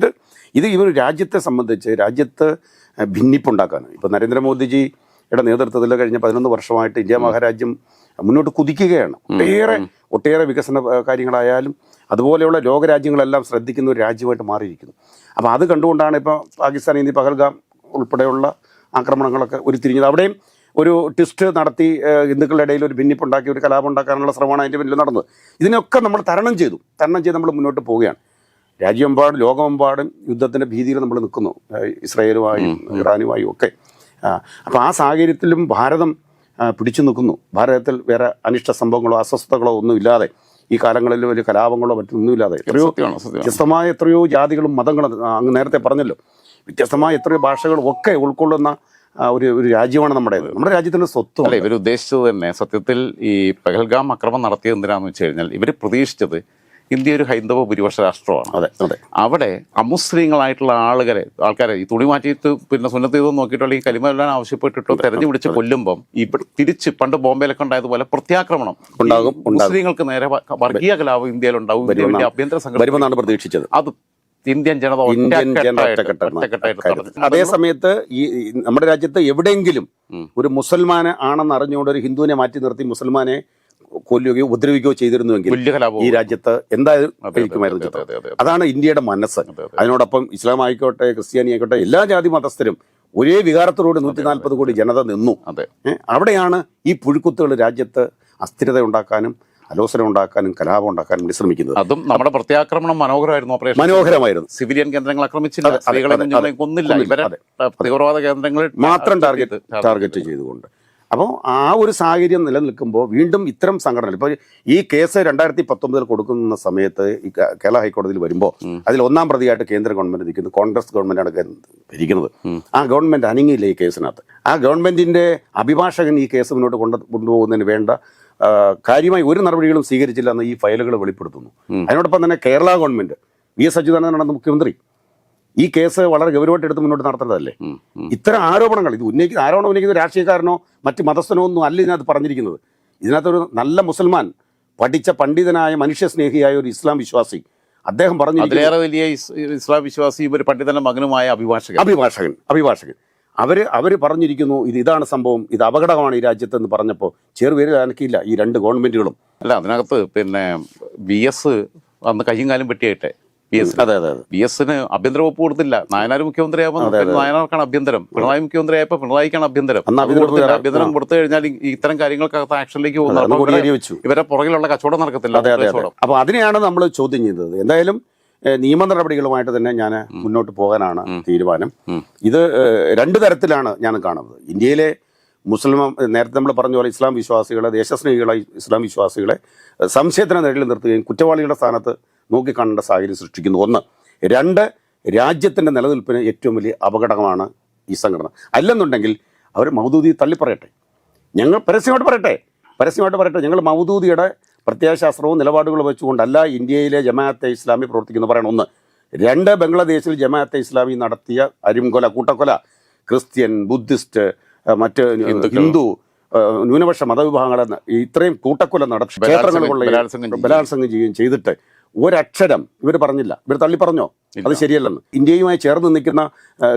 ഇത് ഇവർ രാജ്യത്തെ സംബന്ധിച്ച് രാജ്യത്ത് ഭിന്നിപ്പുണ്ടാക്കാണ്. ഇപ്പൊ നരേന്ദ്രമോദിജിയുടെ നേതൃത്വത്തിൽ കഴിഞ്ഞ 11 വർഷമായിട്ട് ഇന്ത്യ മഹാരാജ്യം മുന്നോട്ട് കുതിക്കുകയാണ്. ഒട്ടേറെ വികസന കാര്യങ്ങളായാലും അതുപോലെയുള്ള ലോകരാജ്യങ്ങളെല്ലാം ശ്രദ്ധിക്കുന്ന ഒരു രാജ്യമായിട്ട് മാറിയിരിക്കുന്നു. അപ്പോൾ അത് കണ്ടുകൊണ്ടാണ് ഇപ്പോൾ പാകിസ്ഥാൻ ഇന്ത്യ പഹൽഗാം ഉൾപ്പെടെയുള്ള ആക്രമണങ്ങളൊക്കെ ഉരുത്തിരിഞ്ഞത്. അവിടെയും ഒരു ട്വിസ്റ്റ് നടത്തി ഹിന്ദുക്കളുടെ ഇടയിൽ ഒരു ഭിന്നിപ്പുണ്ടാക്കി ഒരു കലാപം ഉണ്ടാക്കാനുള്ള ശ്രമമാണ് അതിൻ്റെ പിന്നിൽ നടന്നത്. ഇതിനൊക്കെ നമ്മൾ തരണം ചെയ്ത് നമ്മൾ മുന്നോട്ട് പോവുകയാണ്. രാജ്യമെമ്പാടും ലോകമെമ്പാടും യുദ്ധത്തിൻ്റെ ഭീതിയിൽ നമ്മൾ നിൽക്കുന്നു, ഇസ്രായേലുമായും ഇറാനുമായും ഒക്കെ. അപ്പോൾ ആ സാഹചര്യത്തിലും ഭാരതം പിടിച്ചു നിൽക്കുന്നു. ഭാരതത്തിൽ വേറെ അനിഷ്ട സംഭവങ്ങളോ അസ്വസ്ഥതകളോ ഒന്നുമില്ലാതെ, ഈ കാലങ്ങളിൽ വലിയ കലാപങ്ങളോ മറ്റൊന്നുമില്ലാതെ വ്യത്യസ്തമായ എത്രയോ ജാതികളും മതങ്ങളും, അങ്ങ് നേരത്തെ പറഞ്ഞല്ലോ, വ്യത്യസ്തമായ എത്രയോ ഭാഷകളും ഒക്കെ ഉൾക്കൊള്ളുന്ന ഒരു രാജ്യമാണ് നമ്മുടെ രാജ്യത്തിൻ്റെ സ്വത്ത്. അല്ല, ഇവർ ഉദ്ദേശിച്ചത് തന്നെ സത്യത്തിൽ ഈ പഹൽഗാം ആക്രമണം നടത്തിയത് എന്തിനാന്ന് വെച്ച് കഴിഞ്ഞാൽ ഇവർ പ്രതീക്ഷിച്ചത് ഇന്ത്യ ഒരു ഹൈന്ദവ ഭൂരിപക്ഷ രാഷ്ട്രമാണ്. അവിടെ അമുസ്ലിങ്ങളായിട്ടുള്ള ആൾക്കാരെ ഈ തുണി മാറ്റിയിട്ട് പിന്നെ സുന്നത്ത് ചെയ്തോ നോക്കിയിട്ടുള്ള ഈ കലിമ എല്ലാം ആവശ്യപ്പെട്ടിട്ടോ തെരഞ്ഞു പിടിച്ച് കൊല്ലുമ്പം ഇവിടെ തിരിച്ച് പണ്ട് ബോംബെയിലൊക്കെ ഉണ്ടായതുപോലെ പ്രത്യാക്രമണം ഉണ്ടാകും. മുസ്ലിങ്ങൾക്ക് നേരെ വർഗീയ കലാപം ഇന്ത്യയിൽ ഉണ്ടാവും. ആഭ്യന്തര സംഘടന പ്രതീക്ഷിച്ചത് അത് ഇന്ത്യൻ ജനത അതേ സമയത്ത് ഈ നമ്മുടെ രാജ്യത്ത് എവിടെയെങ്കിലും ഒരു മുസൽമാനെ ആണെന്ന് അറിഞ്ഞുകൊണ്ട് ഒരു ഹിന്ദുവിനെ മാറ്റി നിർത്തി മുസൽമാനെ കൊല്ലുകയോ ഉപദ്രവിക്കുകയോ ചെയ്തിരുന്നുവെങ്കിൽ ഈ രാജ്യത്ത് എന്തായാലും കഴിക്കുമായിരുന്നു. അതാണ് ഇന്ത്യയുടെ മനസ്സ്. അതിനോടൊപ്പം ഇസ്ലാം ആയിക്കോട്ടെ, ക്രിസ്ത്യാനി ആയിക്കോട്ടെ, എല്ലാ ജാതി മതസ്ഥരും ഒരേ വികാരത്തോടുകൂടി 140 കോടി ജനത നിന്നു. അവിടെയാണ് ഈ പുഴുക്കുത്തുകൾ രാജ്യത്ത് അസ്ഥിരത ഉണ്ടാക്കാനും അലോസരം ഉണ്ടാക്കാനും കലാപം ഉണ്ടാക്കാനും വേണ്ടി ശ്രമിക്കുന്നത്. അതും നമ്മുടെ പ്രത്യാക്രമണം മനോഹരമായിരുന്നു. സിവിലിയൻ കേന്ദ്രങ്ങൾ ആക്രമിച്ചില്ല, സ്ത്രീകളെ കൊന്നില്ല. ഇവരെ തീവ്രവാദ കേന്ദ്രങ്ങൾ മാത്രം ടാർഗറ്റ് ചെയ്തുകൊണ്ട്. അപ്പോൾ ആ ഒരു സാഹചര്യം നിലനിൽക്കുമ്പോൾ വീണ്ടും ഇത്തരം സംഘടനകൾ, ഇപ്പോൾ ഈ കേസ് 2019 കൊടുക്കുന്ന സമയത്ത് ഈ കേരള ഹൈക്കോടതിയിൽ വരുമ്പോൾ അതിൽ ഒന്നാം പ്രതിയായിട്ട് കേന്ദ്ര ഗവൺമെന്റ് നിൽക്കുന്നത്, കോൺഗ്രസ് ഗവൺമെന്റാണ് ഭരിക്കുന്നത്. ആ ഗവൺമെന്റ് അനങ്ങിയില്ല ഈ കേസിനകത്ത്. ആ ഗവൺമെന്റിന്റെ അഭിഭാഷകൻ ഈ കേസ് മുന്നോട്ട് കൊണ്ടുപോകുന്നതിന് വേണ്ട കാര്യമായി ഒരു നടപടികളും സ്വീകരിച്ചില്ല എന്ന് ഈ ഫയലുകൾ വെളിപ്പെടുത്തുന്നു. അതിനോടൊപ്പം തന്നെ കേരള ഗവൺമെന്റ് VS അച്യുതാനന്ദനാണ് മുഖ്യമന്ത്രി. ഈ കേസ് വളരെ ഗൗരവമായിട്ട് എടുത്ത് മുന്നോട്ട് നടത്തേണ്ടതല്ലേ? ഇത്തരം ആരോപണങ്ങൾ, ഇത് ആരോപണം ഉന്നയിക്കുന്ന രാഷ്ട്രീയക്കാരനോ മറ്റ് മതസ്ഥനോ ഒന്നും അല്ല ഇതിനകത്ത് പറഞ്ഞിരിക്കുന്നത്. ഇതിനകത്തൊരു നല്ല മുസൽമാൻ, പഠിച്ച പണ്ഡിതനായ മനുഷ്യസ്നേഹിയായ ഒരു ഇസ്ലാം വിശ്വാസി, അദ്ദേഹം പറഞ്ഞു, അതിലേറെ വലിയ ഇസ്ലാം വിശ്വാസി ഒരു പണ്ഡിതന്റെ മകനുമായ അഭിഭാഷകൻ അവര് പറഞ്ഞിരിക്കുന്നു, ഇതാണ് സംഭവം, ഇത് അപകടമാണ് ഈ രാജ്യത്തെന്ന് പറഞ്ഞപ്പോൾ ചെറുപേര് അനക്കിയില്ല ഈ രണ്ട് ഗവൺമെന്റുകളും. അല്ല, അതിനകത്ത് പിന്നെ VS അന്ന് കയ്യും കാലും വെട്ടിയായിട്ടെ VSന് ആഭ്യന്തര വകുപ്പ് കൊടുത്തില്ല. നായനാർ മുഖ്യമന്ത്രിയായപ്പോൾ നായനാർക്കാണ് ആഭ്യന്തരം, പിണറായി മുഖ്യമന്ത്രിയായപ്പോൾ പിണറായിക്കാണ് ആഭ്യന്തരം. ആഭ്യന്തരം കൊടുത്തു കഴിഞ്ഞാൽ ഇത്തരം കാര്യങ്ങൾക്കകത്ത് ആക്ഷനിലേക്ക് പോകുന്ന ഇവരെ പുറകിലുള്ള കച്ചവടം നടക്കത്തില്ല. അപ്പൊ അതിനെയാണ് നമ്മൾ ചോദ്യം ചെയ്തത്. എന്തായാലും നിയമ നടപടികളുമായിട്ട് തന്നെ ഞാൻ മുന്നോട്ട് പോകാനാണ് തീരുമാനം. ഇത് രണ്ട് തരത്തിലാണ് ഞാൻ കാണുന്നത്. ഇന്ത്യയിലെ മുസ്ലിം, നേരത്തെ നമ്മൾ പറഞ്ഞ പോലെ ഇസ്ലാം വിശ്വാസികളെ, ദേശസ്നേഹികളായി ഇസ്ലാം വിശ്വാസികളെ സംശയത്തിന് നിഴലിൽ നിർത്തുകയും കുറ്റവാളികളുടെ സ്ഥാനത്ത് നോക്കിക്കാണേണ്ട സാഹചര്യം സൃഷ്ടിക്കുന്നു. 1. 2, രാജ്യത്തിൻ്റെ നിലനിൽപ്പിന് ഏറ്റവും വലിയ അപകടമാണ് ഈ സംഘടന. അല്ലെന്നുണ്ടെങ്കിൽ അവർ മൗദൂദി തള്ളിപ്പറയട്ടെ, ഞങ്ങൾ പരസ്യമായിട്ട് പറയട്ടെ, ഞങ്ങൾ മൗദൂദിയുടെ പ്രത്യയശാസ്ത്രവും നിലപാടുകളും വെച്ചുകൊണ്ടല്ല ഇന്ത്യയിലെ ജമാഅത്തെ ഇസ്ലാമി പ്രവർത്തിക്കുന്നു പറയണം. 1. 2, ബംഗ്ലാദേശിൽ ജമാഅത്തെ ഇസ്ലാമി നടത്തിയ അരിംകൊല, കൂട്ടക്കൊല, ക്രിസ്ത്യൻ, ബുദ്ധിസ്റ്റ്, മറ്റ് ഹിന്ദു ന്യൂനപക്ഷ മതവിഭാഗങ്ങളെ ഇത്രയും കൂട്ടക്കൊല നടത്തി ക്ഷേത്രങ്ങളുള്ള ബലാത്സംഗം ചെയ്യുകയും ചെയ്തിട്ട് ഒരക്ഷരം ഇവർ പറഞ്ഞില്ല. ഇവർ തള്ളിപ്പറഞ്ഞോ? അത് ശരിയല്ലെന്ന്. ഇന്ത്യയുമായി ചേർന്ന് നിൽക്കുന്ന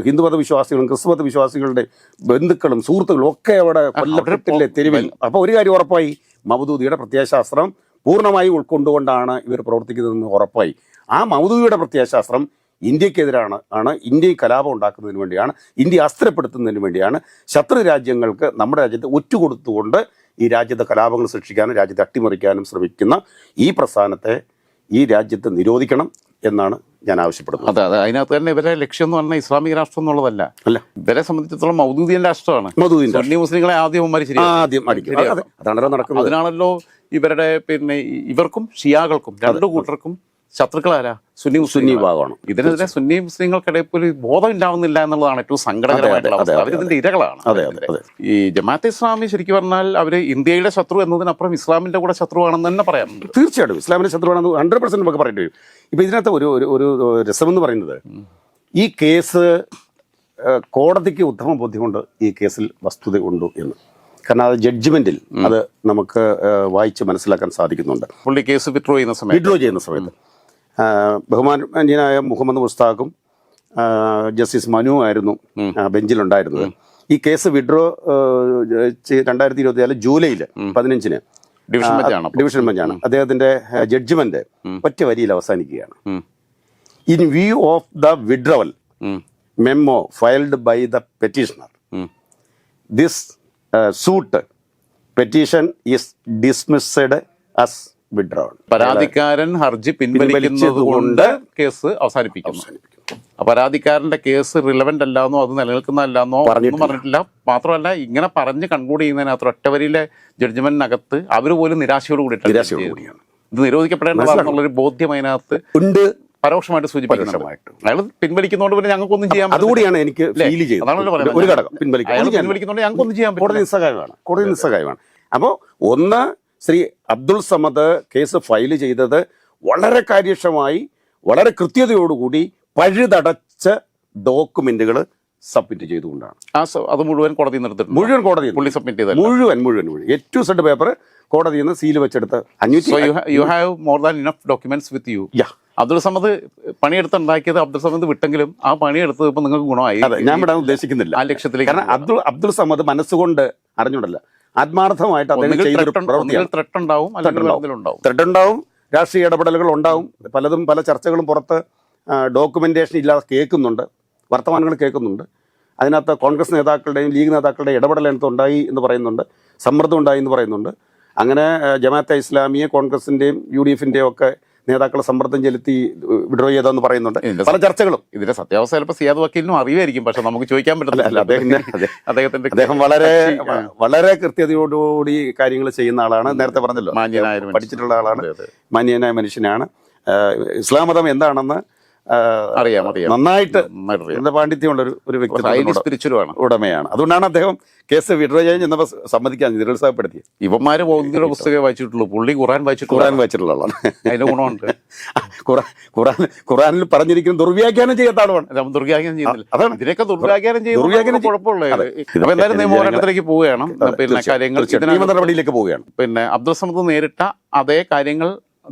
ഹിന്ദുമത വിശ്വാസികളും ക്രിസ്തുമത വിശ്വാസികളുടെ ബന്ധുക്കളും സുഹൃത്തുക്കളും ഒക്കെ അവിടെ കൊല്ലപ്പെട്ടില്ലേ തെരുവിൽ. അപ്പോൾ ഒരു കാര്യം ഉറപ്പായി, മൗദൂദിയുടെ പ്രത്യയശാസ്ത്രം പൂർണ്ണമായി ഉൾക്കൊണ്ടുകൊണ്ടാണ് ഇവർ പ്രവർത്തിക്കുന്നതെന്ന് ഉറപ്പായി. ആ മൗദൂദിയുടെ പ്രത്യയശാസ്ത്രം ഇന്ത്യക്കെതിരാണ്, ഇന്ത്യയിൽ കലാപം ഉണ്ടാക്കുന്നതിന് വേണ്ടിയാണ്, ഇന്ത്യ അസ്ഥിരപ്പെടുത്തുന്നതിന് വേണ്ടിയാണ്. ശത്രു രാജ്യങ്ങൾക്ക് നമ്മുടെ രാജ്യത്ത് ഒറ്റുകൊടുത്തുകൊണ്ട് ഈ രാജ്യത്തെ കലാപങ്ങൾ സൃഷ്ടിക്കാനും രാജ്യത്തെ അട്ടിമറിക്കാനും ശ്രമിക്കുന്ന ഈ പ്രസ്ഥാനത്തെ ഈ രാജ്യത്ത് നിരോധിക്കണം എന്നാണ് ഞാൻ ആവശ്യപ്പെടുന്നത്. അതെ, അതിനകത്ത് തന്നെ ഇവരെ ലക്ഷ്യം എന്ന് പറഞ്ഞാൽ ഇസ്ലാമിക രാഷ്ട്രം എന്നുള്ളതല്ല. ഇവരെ സംബന്ധിച്ചിടത്തോളം മൗദൂദിയൻ രാഷ്ട്രമാണ്. സുന്നി മുസ്ലിങ്ങളെ ആദ്യം അതാണല്ലോ നടക്കുന്നത്. അതിനാണല്ലോ ഇവരുടെ പിന്നെ ഇവർക്കും ഷിയാകൾക്കും രണ്ടു കൂട്ടർക്കും ശത്രുക്കളാരാ? സുന്നി സുന്നി വിഭാഗമാണ്. ഇതിനെതിരെ സുന്നി മുസ്ലിങ്ങൾക്കിടയിൽ പോലും ബോധം ഉണ്ടാവുന്നില്ല എന്നുള്ളതാണ് ഏറ്റവും സങ്കടകരമായിട്ടുള്ള അവസ്ഥ. അവരിതിന്റെ ഇരകളാണ്. ഈ ജമാഅത്തെ ഇസ്ലാമി ശരിക്കും പറഞ്ഞാൽ അവര് ഇന്ത്യയുടെ ശത്രു എന്നതിനപ്പുറം ഇസ്ലാമിന്റെ കൂടെ ശത്രുവാണെന്ന് തന്നെ പറയാം. തീർച്ചയായിട്ടും ഇസ്ലാമിന്റെ ശത്രുവാണെന്ന് 100% നമുക്ക് പറയേണ്ടി വരും. ഇപ്പൊ ഇതിനകത്ത് ഒരു രസമെന്ന് പറയുന്നത്, ഈ കേസ് കോടതിക്ക് ഉത്തമ ബോധ്യമുണ്ട് ഈ കേസിൽ വസ്തുത ഉണ്ട് എന്ന്. കാരണം അത് ജഡ്ജ്മെന്റിൽ അത് നമുക്ക് വായിച്ച് മനസ്സിലാക്കാൻ സാധിക്കുന്നുണ്ട്. പുള്ളി കേസ് വിഡ്രോ ചെയ്യുന്ന സമയത്ത് ബഹുമാന്യനായ മുഹമ്മദ് മുസ്താഖും ജസ്റ്റിസ് മനു ആയിരുന്നു ബെഞ്ചിലുണ്ടായിരുന്നത്. ഈ കേസ് വിഡ്രോ 2024 ജൂലൈ 15 ഡിവിഷൻ ബെഞ്ചാണ്. അദ്ദേഹത്തിന്റെ ജഡ്ജ്മെന്റ് ഒറ്റ വരിയിൽ അവസാനിക്കുകയാണ്. In view of the withdrawal memo filed by the petitioner, this suit petition is dismissed as withdrawn. പരാതിക്കാരൻ ഹർജി പിൻവലിക്കുന്നതുകൊണ്ട് കേസ് അവസാനിപ്പിക്കുന്നു. പരാതിക്കാരന്റെ കേസ് റിലവന്റ് അല്ലാന്നോ അത് നിലനിൽക്കുന്നതല്ലാന്നോ ഒന്നും പറഞ്ഞിട്ടില്ല. മാത്രമല്ല ഇങ്ങനെ പറഞ്ഞ് കൺക്ലൂഡ് ചെയ്യുന്നതിനകത്ത് ഒറ്റവരിയിലെ ജഡ്ജ്മെന്റിനകത്ത് അവർ പോലും നിരാശയോട് കൂടിയാണ് ഇത് നിരോധിക്കപ്പെടേണ്ടതാണെന്നുള്ളൊരു ബോധ്യം അതിനകത്ത് ഉണ്ട്. പരോക്ഷമായിട്ട് സൂചിപ്പിക്കുന്നുണ്ട്. അയാൾ പിൻവലിക്കുന്നതുകൊണ്ട് പിന്നെ ഞങ്ങൾക്കൊന്നും ചെയ്യാൻ പറ്റില്ല. അതുകൂടിയാണ് എനിക്ക് ഫീൽ ചെയ്യുന്നത്. ഒരു ഘടകം പിൻവലിക്കുന്നതുകൊണ്ട് ഞങ്ങൾക്കൊന്നും ചെയ്യാൻ പറ്റില്ല. കോടതി നിസ്സഹായമാണ്. അപ്പോൾ ഒന്ന്, ശ്രീ അബ്ദുൾ സമദ് കേസ് ഫയൽ ചെയ്തത് വളരെ കാര്യക്ഷമമായി വളരെ കൃത്യതയോടുകൂടി പഴുതടച്ച ഡോക്യുമെന്റുകൾ സബ്മിറ്റ് ചെയ്തുകൊണ്ടാണ്. അത് മുഴുവൻ കോടതി നിർത്തിയിട്ടുണ്ട്. മുഴുവൻ കോടതി പുള്ളി സബ്മിറ്റ് ചെയ്തത് മുഴുവൻ ഏറ്റവും സെഡ് പേപ്പർ കോടതിയിൽ നിന്ന് സീൽ വെച്ചെടുത്ത് 500. You have more than enough documents with you. Abdul Samad പണിയെടുത്തുണ്ടാക്കിയത് അബ്ദുൾ സമദ് വിട്ടെങ്കിലും ആ പണിയെടുത്തത് ഇപ്പൊ നിങ്ങൾക്ക് ഗുണമായി. ഞാൻ വിടാൻ ഉദ്ദേശിക്കുന്നില്ല ആ ലക്ഷ്യത്തിലേക്ക്. കാരണം അബ്ദുൾ സമദ് മനസ്സുകൊണ്ട് അറിഞ്ഞോണ്ടല്ല, ആത്മാർത്ഥമായിട്ട് ത്രെഡുണ്ടാവും, രാഷ്ട്രീയ ഇടപെടലുകൾ ഉണ്ടാവും, പലതും പല ചർച്ചകളും പുറത്ത് ഡോക്യുമെന്റേഷൻ ഇല്ലാതെ കേൾക്കുന്നുണ്ട്, വർത്തമാനങ്ങൾ കേൾക്കുന്നുണ്ട്. അതിനകത്ത് കോൺഗ്രസ് നേതാക്കളുടെയും ലീഗ് നേതാക്കളുടെയും ഇടപെടൽ ഉണ്ടായി എന്ന് പറയുന്നുണ്ട്, സമ്മർദ്ദം ഉണ്ടായി എന്ന് പറയുന്നുണ്ട്. അങ്ങനെ ജമാഅത്തെ ഇസ്ലാമിയെ കോൺഗ്രസിന്റെയും UDFന്റെയും ഒക്കെ നേതാക്കളെ സമ്മർദ്ദം ചെലുത്തി വിഡ്രോ ചെയ്തെന്ന് പറയുന്നുണ്ട്. പല ചർച്ചകളും. ഇതിന്റെ സത്യാവസ്ഥ ചിലപ്പോൾ സിയാദ് വക്കീലിനും അറിയുമായിരിക്കും, പക്ഷെ നമുക്ക് ചോദിക്കാൻ പറ്റില്ല. അദ്ദേഹം വളരെ കൃത്യതയോടുകൂടി കാര്യങ്ങൾ ചെയ്യുന്ന ആളാണ്. നേരത്തെ പറഞ്ഞല്ലോ, പഠിച്ചിട്ടുള്ള ആളാണ്, മാന്യനായ മനുഷ്യനാണ്. ഇസ്ലാം മതം എന്താണെന്ന് അറിയാം, നന്നായിട്ട് പാണ്ഡിത്യമുള്ള ഒരു വ്യക്തി ഉടമയാണ്. അതുകൊണ്ടാണ് അദ്ദേഹം കേസ് വിഡ്രോ ചെയ്യാൻ ചെന്നപ്പോൾ സമ്മതിക്കാൻ നിരുത്സാഹപ്പെടുത്തിയത്. ഇവന്മാര് ബൗദ്ധിക പുസ്തകമേ വായിച്ചിട്ടുള്ളൂ, പുള്ളി ഖുറാൻ വായിച്ചിട്ടുള്ള ആളാണ്. അതിന്റെ ഗുണമുണ്ട്. ഖുറാനിൽ പറഞ്ഞിരിക്കുന്ന ദുർവ്യാഖ്യാനം ചെയ്യാത്ത ആളുമാണ്. ദുർവ്യാഖ്യാനം ചെയ്യുന്നില്ല. അതാണ് ഇതിനൊക്കെ ദുർവ്യാഖ്യാനം ചെയ്യുന്ന കുഴപ്പമുള്ളത്. അപ്പൊ എന്തായാലും നിയമപോരാട്ടത്തിലേക്ക് പോവുകയാണ്. പിന്നെ കാര്യങ്ങൾ നടപടിയിലേക്ക് പോവുകയാണ്. പിന്നെ അബ്ദുൾ സമദ് നേരിട്ട അതേ കാര്യങ്ങൾ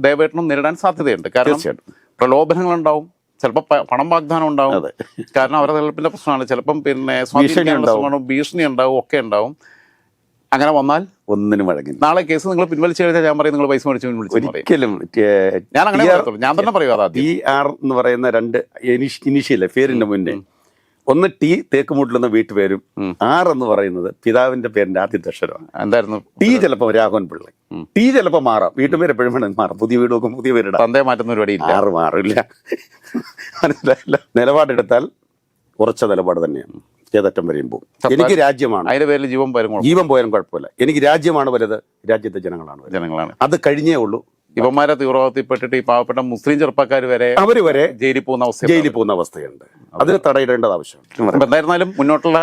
ദേവേട്ടനും നേരിടാൻ സാധ്യതയുണ്ട്. കാരണം പ്രലോഭനങ്ങളുണ്ടാവും, ചിലപ്പോൾ പണം വാഗ്ദാനം ഉണ്ടാവും. കാരണം അവരുടെ നിലനിൽപ്പിന്റെ പ്രശ്നമാണ്. ചിലപ്പം പിന്നെ ഭീഷണി ഉണ്ടാവും, ഒക്കെ ഉണ്ടാവും. അങ്ങനെ വന്നാൽ ഒന്നിനും വഴങ്ങി. നാളെ കേസ് നിങ്ങൾ പിൻവലിച്ചു കഴിഞ്ഞാൽ ഞാൻ പറയും നിങ്ങൾ പൈസ മേടിച്ചു ഒരിക്കലും. ഞാൻ അങ്ങനെ ഞാൻ തന്നെ പറയുക. TR എന്ന് പറയുന്ന 2 ഇനീഷ്യൽ പേരിന്റെ മുന്നേ, ഒന്ന് T തേക്കുമൂട്ടിലെന്ന വീട്ടുപേരും, R എന്ന് പറയുന്നത് പിതാവിന്റെ പേരിന്റെ ആദ്യത്തെ അക്ഷരമാണ്. എന്തായിരുന്നു? T ചിലപ്പോൾ രാഘവൻ പിള്ള, T ചിലപ്പോൾ മാറാം. വീട്ടുപേര് എപ്പോഴും വേണം മാറാം. പുതിയ വീട് നോക്കും, പുതിയ പേരിടാം. തന്തയെ മാറ്റുന്ന പരിപാടി ഇല്ല. R മാറില്ല. മനസ്സിലായില്ല. നിലപാടെടുത്താൽ ഉറച്ച നിലപാട് തന്നെയാണ്. ഏതറ്റം വരെയും പോകും. എനിക്ക് രാജ്യമാണ്, അതിന്റെ പേരിൽ ജീവൻ പോയാലും കുഴപ്പമില്ല. എനിക്ക് രാജ്യമാണ് വലുത്, രാജ്യത്തെ ജനങ്ങളാണ്. അത് കഴിഞ്ഞേ ഉള്ളൂ. ഇവന്മാരെ തീവ്രവാദത്തിൽപ്പെട്ടിട്ട് ഈ പാവപ്പെട്ട മുസ്ലിം ചെറുപ്പക്കാർ വരെ ജയിലിൽ പോകുന്ന അവസ്ഥയുണ്ട്. അതിന് തടയിടേണ്ടത് ആവശ്യമാണ്. എന്തായിരുന്നാലും മുന്നോട്ടുള്ള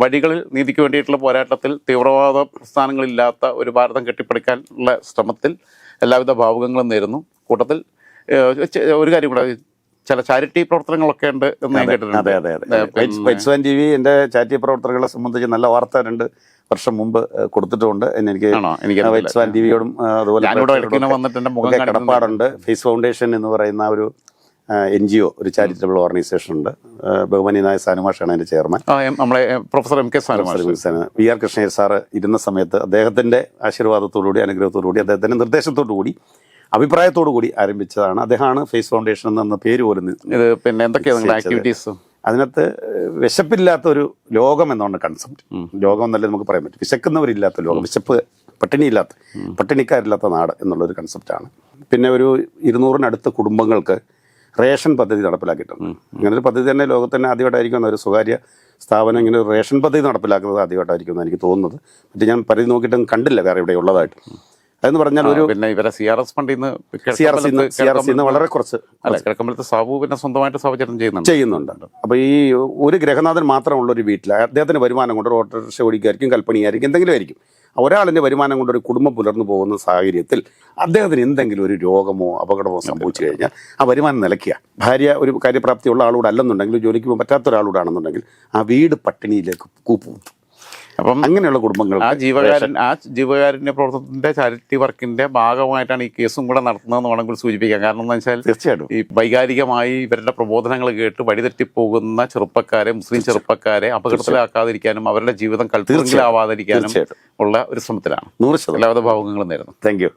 വഴികളിൽ നീതിക്ക് വേണ്ടിയിട്ടുള്ള പോരാട്ടത്തിൽ തീവ്രവാദ പ്രസ്ഥാനങ്ങളില്ലാത്ത ഒരു ഭാരതം കെട്ടിപ്പടുക്കാനുള്ള ശ്രമത്തിൽ എല്ലാവിധ ഭാവുകങ്ങളും നേരുന്നു. കൂട്ടത്തിൽ ഒരു കാര്യം കൂടെ, ചില ചാരിറ്റി പ്രവർത്തനങ്ങളൊക്കെ ഉണ്ട് എന്ന് ഞാൻ കേട്ടിട്ടുണ്ട്. വൈറ്റ്സ്വാൻ TV എൻ്റെ ചാരിറ്റി പ്രവർത്തനങ്ങളെ സംബന്ധിച്ച് നല്ല വാർത്ത 2 വർഷം മുമ്പ് കൊടുത്തിട്ടുണ്ട്. എനിക്ക് വൈറ്റ്സ്വാൻ TVയോടും അതുപോലെ കടപ്പാടുണ്ട്. ഫേസ് ഫൗണ്ടേഷൻ എന്ന് പറയുന്ന ഒരു NGO, ഒരു ചാരിറ്റബിൾ ഓർഗനൈസേഷൻ ഉണ്ട്. ബഹുമാന്യനായ സാനുമാഷാണ് അതിന്റെ ചെയർമാൻ. നമ്മളെ professor MK VR Krishna Iyer sir ഇരുന്ന സമയത്ത് അദ്ദേഹത്തിന്റെ ആശീർവാദത്തോടുകൂടി, അനുഗ്രഹത്തോടുകൂടി, അദ്ദേഹത്തിന്റെ നിർദ്ദേശത്തോടുകൂടി, അഭിപ്രായത്തോടുകൂടി ആരംഭിച്ചതാണ്. അദ്ദേഹമാണ് ഫേസ് ഫൗണ്ടേഷൻ എന്ന പേര് പോലും. പിന്നെ എന്തൊക്കെയാണ് ആക്ടിവിറ്റീസ്? അതിനകത്ത് വിശപ്പില്ലാത്തൊരു ലോകം എന്നാണ് കൺസെപ്റ്റ്. ലോകം എന്നല്ലേ നമുക്ക് പറയാൻ പറ്റും. വിശക്കുന്നവരില്ലാത്ത ലോകം, പട്ടിണിക്കാരില്ലാത്ത നാട് എന്നുള്ളൊരു കൺസെപ്റ്റാണ്. പിന്നെ ഒരു 200-നടുത്ത് കുടുംബങ്ങൾക്ക് റേഷൻ പദ്ധതി നടപ്പിലാക്കിയിട്ടുണ്ട്. ഇങ്ങനൊരു പദ്ധതി തന്നെ ലോകത്ത് തന്നെ ആദ്യമായിട്ടായിരിക്കും ഒരു സ്വകാര്യ സ്ഥാപനം ഇങ്ങനെ ഒരു റേഷൻ പദ്ധതി നടപ്പിലാക്കുന്നത് ആദ്യമായിട്ടായിരിക്കും എനിക്ക് തോന്നുന്നത്. മറ്റേ ഞാൻ പരിധി നോക്കിയിട്ടും കണ്ടില്ല വേറെ ഇവിടെ ഉള്ളതായിട്ട്. അതെന്ന് പറഞ്ഞാൽ ഒരു പിന്നെ ഇവരെ CRS ഫണ്ടിൽ നിന്ന് CRC വളരെ കുറച്ച് അല്ല കിഴക്കമ്പലത്തെ സാബു പിന്നെ സ്വന്തമായിട്ട് സഹചര്യം ചെയ്യുന്നുണ്ട്. അപ്പോൾ ഈ ഒരു ഗ്രഹനാഥൻ മാത്രമുള്ള ഒരു വീട്ടിൽ അദ്ദേഹത്തിന് വരുമാനം കൊണ്ട് ഓട്ടോറിക്ഷ ഓടിക്കായിരിക്കും, കൽപ്പണിയായിരിക്കും, എന്തെങ്കിലും ആയിരിക്കും. ഒരാളിൻ്റെ വരുമാനം കൊണ്ട് ഒരു കുടുംബം പുലർന്നു പോകുന്ന സാഹചര്യത്തിൽ അദ്ദേഹത്തിന് എന്തെങ്കിലും ഒരു രോഗമോ അപകടമോ സംഭവിച്ചു കഴിഞ്ഞാൽ ആ വരുമാനം നിലയ്ക്കുക. ഭാര്യ ഒരു കാര്യപ്രാപ്തിയുള്ള ആളോട് അല്ലെന്നുണ്ടെങ്കിൽ, ജോലിക്ക് പോകാൻ പറ്റാത്ത ഒരാളോടാണെന്നുണ്ടെങ്കിൽ ആ വീട് പട്ടിണിയിലേക്ക് കൂപ്പും. അപ്പം അങ്ങനെയുള്ള കുടുംബങ്ങൾ ആ ജീവകാരുണ്യ പ്രവർത്തനത്തിന്റെ ചാരിറ്റി വർക്കിന്റെ ഭാഗമായിട്ടാണ് ഈ കേസും കൂടെ നടത്തുന്നതെന്ന് വേണമെങ്കിൽ സൂചിപ്പിക്കാം. കാരണം എന്ന് വെച്ചാൽ തീർച്ചയായിട്ടും ഈ വൈകാരികമായി ഇവരുടെ പ്രബോധനങ്ങൾ കേട്ട് വഴിതെറ്റിപ്പോകുന്ന ചെറുപ്പക്കാരെ, മുസ്ലിം ചെറുപ്പക്കാരെ അപകടത്തിലാക്കാതിരിക്കാനും അവരുടെ ജീവിതം കൽപ്പനയിലാവാതിരിക്കാനും ഉള്ള ഒരു ശ്രമത്തിലാണ്. 100% എല്ലാവിധ ഭാവങ്ങളും നേരുന്നു. Thank you.